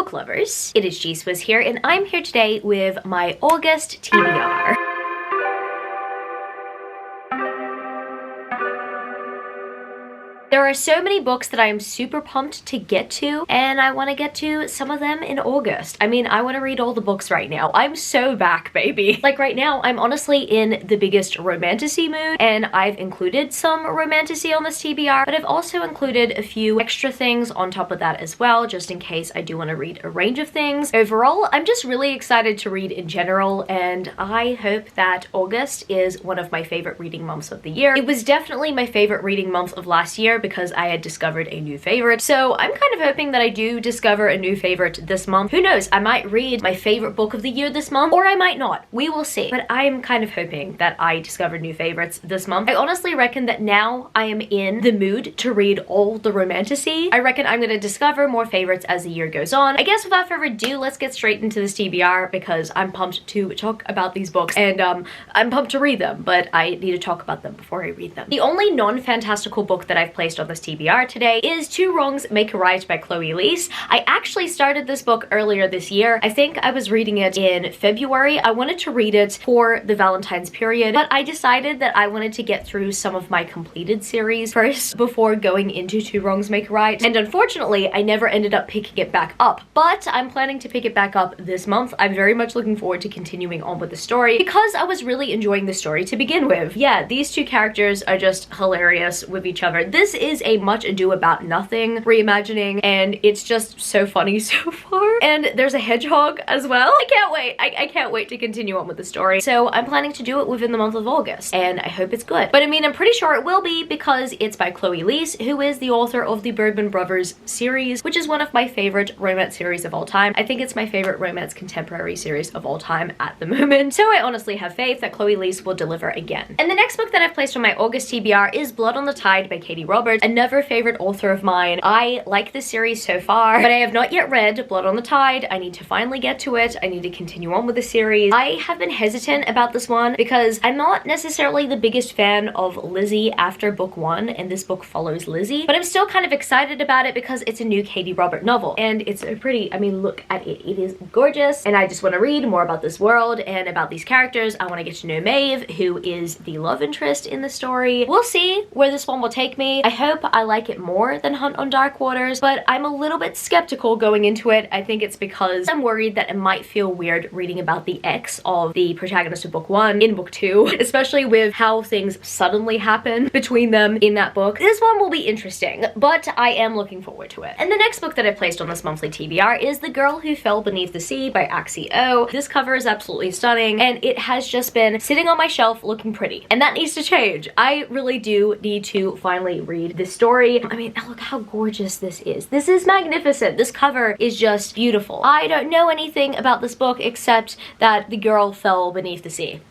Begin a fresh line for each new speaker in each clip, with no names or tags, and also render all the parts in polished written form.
book lovers, it is GSwiz here, and I'm here today with my August TBR. There are so many books that I am super pumped to get to, and I want to get to some of them in August. I mean, I want to read all the books right now. I'm so back, baby. Like right now, I'm honestly in the biggest romantasy mood, and I've included some romantasy on this TBR, but I've also included a few extra things on top of that as well, just in case I do want to read a range of things. Overall, I'm just really excited to read in general, and I hope that August is one of my favorite reading months of the year. It was definitely my favorite reading month of last year because I had discovered a new favorite. So I'm kind of hoping that I do discover a new favorite this month. Who knows, I might read my favorite book of the year this month, or I might not. We will see. But I'm kind of hoping that I discover new favorites this month. I honestly reckon that now I am in the mood to read all the romantasy. I reckon I'm gonna discover more favorites as the year goes on. I guess without further ado, let's get straight into this TBR because I'm pumped to talk about these books, and I'm pumped to read them, but I need to talk about them before I read them. The only non-fantastical book that I've placed on this TBR today is Two Wrongs Make a Right by Chloe Leese. I actually started this book earlier this year. I think I was reading it in February. I wanted to read it for the Valentine's period, but I decided that I wanted to get through some of my completed series first before going into Two Wrongs Make a Right, and unfortunately I never ended up picking it back up, but I'm planning to pick it back up this month. I'm very much looking forward to continuing on with the story because I was really enjoying the story to begin with. Yeah, these two characters are just hilarious with each other. This is a Much Ado About Nothing reimagining, and it's just so funny so far. And there's a hedgehog as well. I can't wait. I can't wait to continue on with the story. So I'm planning to do it within the month of August, and I hope it's good. But I mean, I'm pretty sure it will be because it's by Chloe Leese, who is the author of the Birdman Brothers series, which is one of my favorite romance series of all time. I think it's my favorite romance contemporary series of all time at the moment. So I honestly have faith that Chloe Leese will deliver again. And the next book that I've placed on my August TBR is Blood on the Tide by Katie Roberts, another favorite author of mine. I like this series so far, but I have not yet read Blood on the Tide. I need to finally get to it. I need to continue on with the series. I have been hesitant about this one because I'm not necessarily the biggest fan of Lizzie after book one, and this book follows Lizzie, but I'm still kind of excited about it because it's a new Katie Roberts novel, and it's so pretty. I mean, look at it. It is gorgeous, and I just want to read more about this world and about these characters. I want to get to know Maeve, who is the love interest in the story. We'll see where this one will take me. I hope I like it more than Hunt on Dark Waters, but I'm a little bit skeptical going into it. I think it's because I'm worried that it might feel weird reading about the ex of the protagonist of book one in book two, especially with how things suddenly happen between them in that book. This one will be interesting, but I am looking forward to it. And the next book that I placed on this monthly TBR is The Girl Who Fell Beneath the Sea by Axie O. This cover is absolutely stunning, and it has just been sitting on my shelf looking pretty, and that needs to change. I really do need to finally read this story. I mean, look how gorgeous this is. This is magnificent. This cover is just beautiful. I don't know anything about this book except that the girl fell beneath the sea.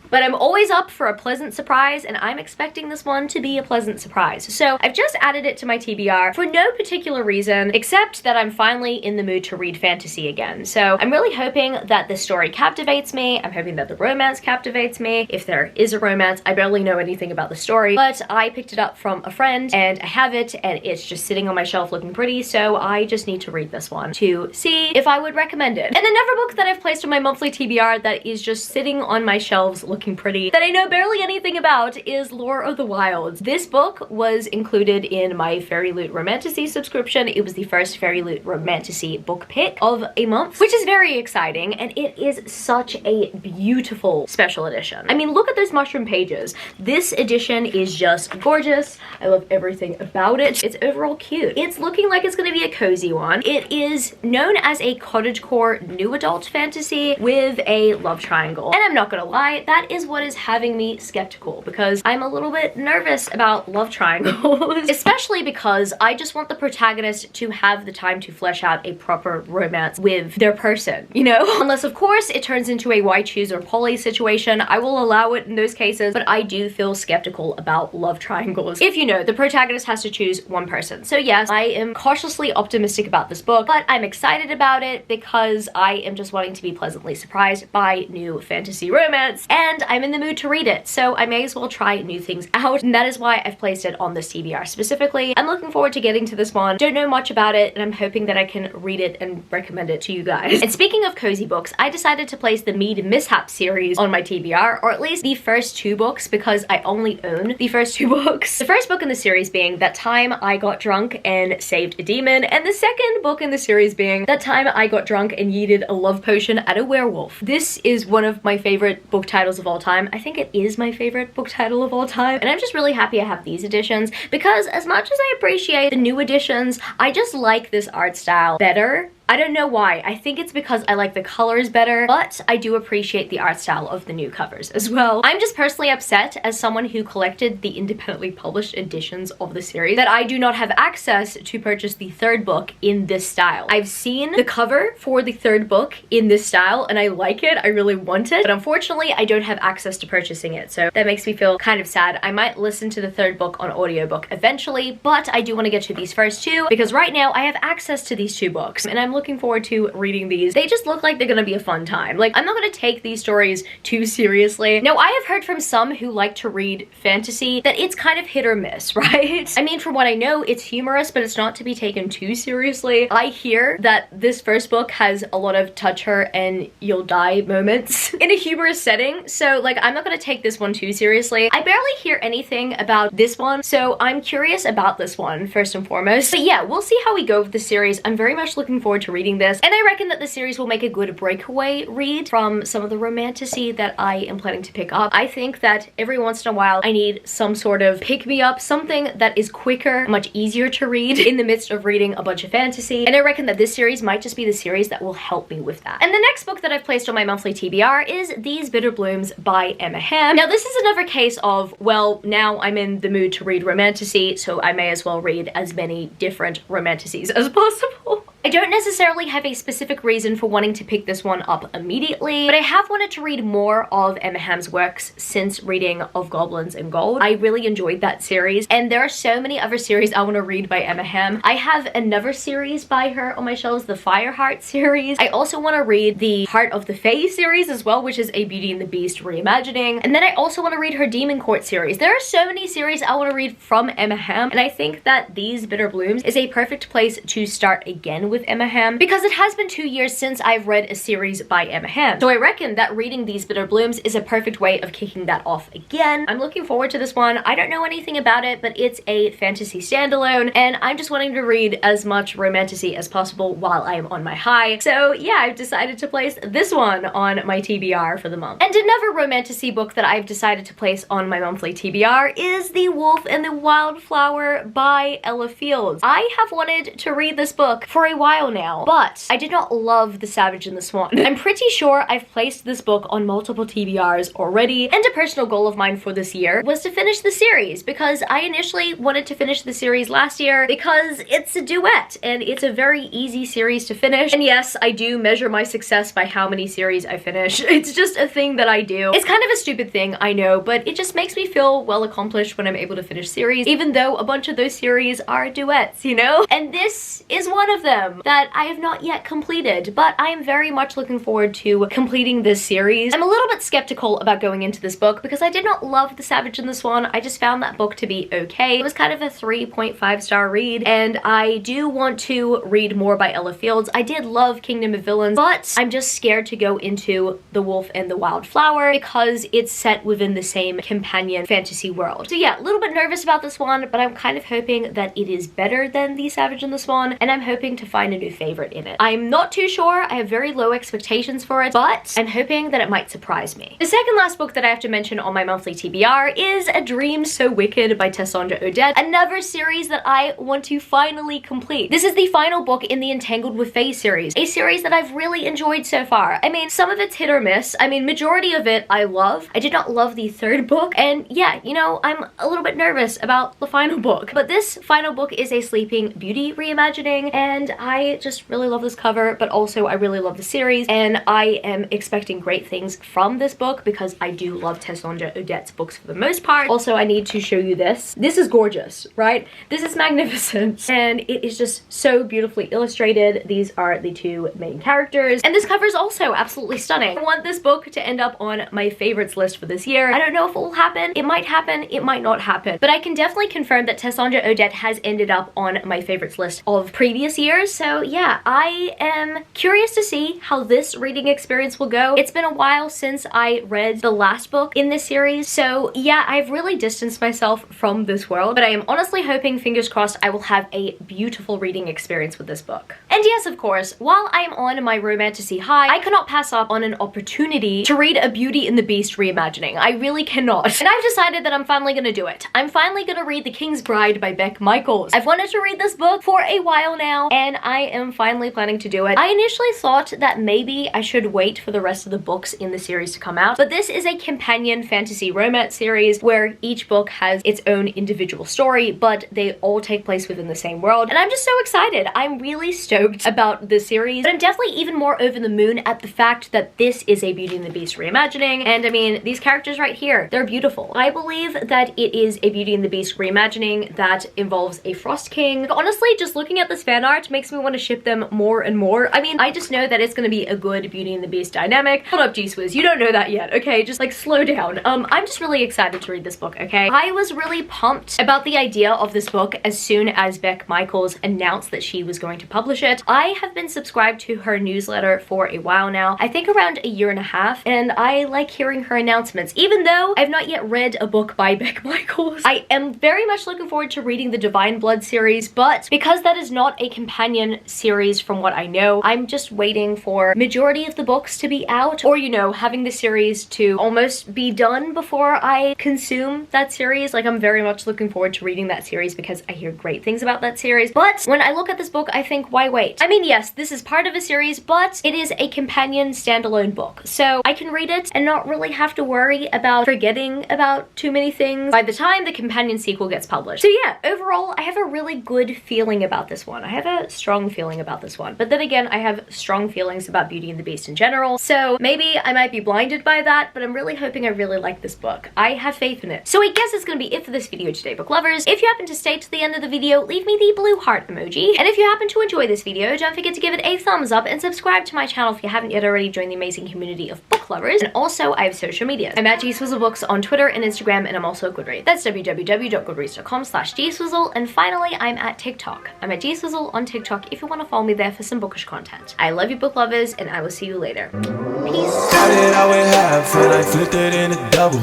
But I'm always up for a pleasant surprise, and I'm expecting this one to be a pleasant surprise. So I've just added it to my TBR for no particular reason, except that I'm finally in the mood to read fantasy again. So I'm really hoping that the story captivates me. I'm hoping that the romance captivates me. If there is a romance, I barely know anything about the story, but I picked it up from a friend, and I have it, and it's just sitting on my shelf looking pretty, so I just need to read this one to see if I would recommend it. And another book that I've placed on my monthly TBR that is just sitting on my shelves looking pretty that I know barely anything about is Lore of the Wilds. This book was included in my Fairy Loot Romantasy subscription. It was the first Fairy Loot Romantasy book pick of a month, which is very exciting, and it is such a beautiful special edition. I mean, look at those mushroom pages. This edition is just gorgeous. I love everything about it. It's overall cute. It's looking like it's gonna be a cozy one. It is known as a cottagecore new adult fantasy with a love triangle, and I'm not gonna lie, that is what is having me skeptical because I'm a little bit nervous about love triangles, especially because I just want the protagonist to have the time to flesh out a proper romance with their person, you know? Unless, of course, it turns into a why choose or poly situation. I will allow it in those cases, but I do feel skeptical about love triangles. If you know, the protagonist has to choose one person. So yes, I am cautiously optimistic about this book, but I'm excited about it because I am just wanting to be pleasantly surprised by new fantasy romance, and and I'm in the mood to read it, so I may as well try new things out, and that is why I've placed it on this TBR specifically. I'm looking forward to getting to this one. Don't know much about it, and I'm hoping that I can read it and recommend it to you guys. And speaking of cozy books, I decided to place the Mead Mishaps series on my TBR, or at least the first 2 books, because I only own the first 2 books. The first book in the series being That Time I Got Drunk and Saved a Demon, and the second book in the series being That Time I Got Drunk and Yeeted a Love Potion at a Werewolf. This is one of my favorite book titles of all time. I think it is my favorite book title of all time, and I'm just really happy I have these editions, because as much as I appreciate the new editions, I just like this art style better. I don't know why. I think it's because I like the colors better, but I do appreciate the art style of the new covers as well. I'm just personally upset, as someone who collected the independently published editions of the series, that I do not have access to purchase the 3rd book in this style. I've seen the cover for the 3rd book in this style, and I like it. I really want it, but unfortunately I don't have access to purchasing it, so that makes me feel kind of sad. I might listen to the 3rd book on audiobook eventually, but I do want to get to these first 2, because right now I have access to these 2 books, and I'm looking forward to reading these. They just look like they're gonna be a fun time. Like, I'm not gonna take these stories too seriously. Now, I have heard from some who like to read fantasy that it's kind of hit or miss, right? I mean, from what I know, it's humorous, but it's not to be taken too seriously. I hear that this first book has a lot of touch her and you'll die moments in a humorous setting, so like, I'm not gonna take this one too seriously. I barely hear anything about this one, so I'm curious about this one first and foremost. But yeah, we'll see how we go with the series. I'm very much looking forward to reading this, and I reckon that the series will make a good breakaway read from some of the romantasy that I am planning to pick up. I think that every once in a while I need some sort of pick-me-up, something that is quicker, much easier to read in the midst of reading a bunch of fantasy, and I reckon that this series might just be the series that will help me with that. And the next book that I've placed on my monthly TBR is These Bitter Blooms by Emma Ham. Now, this is another case of, well, now I'm in the mood to read romantasy, so I may as well read as many different romantasies as possible. I don't necessarily have a specific reason for wanting to pick this one up immediately, but I have wanted to read more of Emma Ham's works since reading Of Goblins and Gold. I really enjoyed that series, and there are so many other series I want to read by Emma Ham. I have another series by her on my shelves, the Fireheart series. I also want to read the Heart of the Fae series as well, which is a Beauty and the Beast reimagining. And then I also want to read her Demon Court series. There are so many series I want to read from Emma Ham, and I think that These Bitter Blooms is a perfect place to start again with Emma Ham, because it has been 2 years since I've read a series by Emma Ham. So I reckon that reading These Bitter Blooms is a perfect way of kicking that off again. I'm looking forward to this one. I don't know anything about it, but it's a fantasy standalone, and I'm just wanting to read as much romantasy as possible while I'm on my high. So yeah, I've decided to place this one on my TBR for the month. And another romantasy book that I've decided to place on my monthly TBR is The Wolf and the Wildflower by Ella Fields. I have wanted to read this book for a while now, but I did not love The Savage and the Swan. I'm pretty sure I've placed this book on multiple TBRs already, and a personal goal of mine for this year was to finish the series, because I initially wanted to finish the series last year because it's a duet and it's a very easy series to finish. And yes, I do measure my success by how many series I finish. It's just a thing that I do. It's kind of a stupid thing, I know, but it just makes me feel well accomplished when I'm able to finish series, even though a bunch of those series are duets, you know? And this is one of them that I have not yet completed, but I am very much looking forward to completing this series. I'm a little bit skeptical about going into this book because I did not love The Savage and the Swan. I just found that book to be okay. It was kind of a 3.5-star read, and I do want to read more by Ella Fields. I did love Kingdom of Villains, but I'm just scared to go into The Wolf and the Wildflower because it's set within the same companion fantasy world. So yeah, a little bit nervous about this one, but I'm kind of hoping that it is better than The Savage and the Swan, and I'm hoping to find a new favorite in it. I'm not too sure. I have very low expectations for it, but I'm hoping that it might surprise me. The second last book that I have to mention on my monthly TBR is A Dream So Wicked by Tessandra Odette, another series that I want to finally complete. This is the final book in the Entangled with Fae series, a series that I've really enjoyed so far. I mean, some of it's hit or miss. I mean, majority of it I love. I did not love the third book, and yeah, you know, I'm a little bit nervous about the final book. But this final book is a Sleeping Beauty reimagining, and I just really love this cover, but also I really love the series, and I am expecting great things from this book because I do love Tessandra Odette's books for the most part. Also, I need to show you this. This is gorgeous, right? This is magnificent, and it is just so beautifully illustrated. These are the two main characters, and this cover is also absolutely stunning. I want this book to end up on my favorites list for this year. I don't know if it will happen. It might happen, it might not happen, but I can definitely confirm that Tessandra Odette has ended up on my favorites list of previous years. So yeah, I am curious to see how this reading experience will go. It's been a while since I read the last book in this series, so yeah, I've really distanced myself from this world, but I am honestly hoping, fingers crossed, I will have a beautiful reading experience with this book. And yes, of course, while I am on my romantasy high, I cannot pass up on an opportunity to read a Beauty and the Beast reimagining. I really cannot. And I've decided that I'm finally gonna do it. I'm finally gonna read The King's Bride by Beck Michaels. I've wanted to read this book for a while now, and I am finally planning to do it. I initially thought that maybe I should wait for the rest of the books in the series to come out, but this is a companion fantasy romance series where each book has its own individual story, but they all take place within the same world, and I'm just so excited. I'm really stoked about this series, but I'm definitely even more over the moon at the fact that this is a Beauty and the Beast reimagining, and I mean, these characters right here, they're beautiful. I believe that it is a Beauty and the Beast reimagining that involves a Frost King. Honestly, just looking at this fan art makes me want to ship them more and more. I mean, I just know that it's going to be a good Beauty and the Beast dynamic. Hold up, G-Swizz, you don't know that yet, okay? Just like slow down. I'm just really excited to read this book, okay? I was really pumped about the idea of this book as soon as Beck Michaels announced that she was going to publish it. I have been subscribed to her newsletter for a while now, I think around a year and a half, and I like hearing her announcements. Even though I've not yet read a book by Beck Michaels, I am very much looking forward to reading the Divine Blood series, but because that is not a companion series from what I know, I'm just waiting for majority of the books to be out, or you know, having the series to almost be done before I consume that series. Like, I'm very much looking forward to reading that series because I hear great things about that series. But when I look at this book, I think, why wait? I mean, yes, this is part of a series, but it is a companion standalone book, so I can read it and not really have to worry about forgetting about too many things by the time the companion sequel gets published. So yeah, overall, I have a really good feeling about this one. I have a strong feeling about this one, but then again, I have strong feelings about Beauty and the Beast in general, so maybe I might be blinded by that, but I'm really hoping I really like this book. I have faith in it. So I guess it's gonna be it for this video today, book lovers. If you happen to stay to the end of the video, leave me the blue heart emoji, and if you happen to enjoy this video, don't forget to give it a thumbs up and subscribe to my channel if you haven't yet already. Joined the amazing community of book lovers. And also, I have social media. I'm at gswizzelbooks on Twitter and Instagram, and I'm also at Goodreads. That's www.goodreads.com/gswizzle. And finally, I'm at TikTok. I'm at gswizzle on TikTok if you want to follow me there for some bookish content. I love you, book lovers, and I will see you later. Peace. Started out with half and I flipped it into double.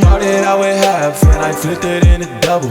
Started out with half and I flipped it into double.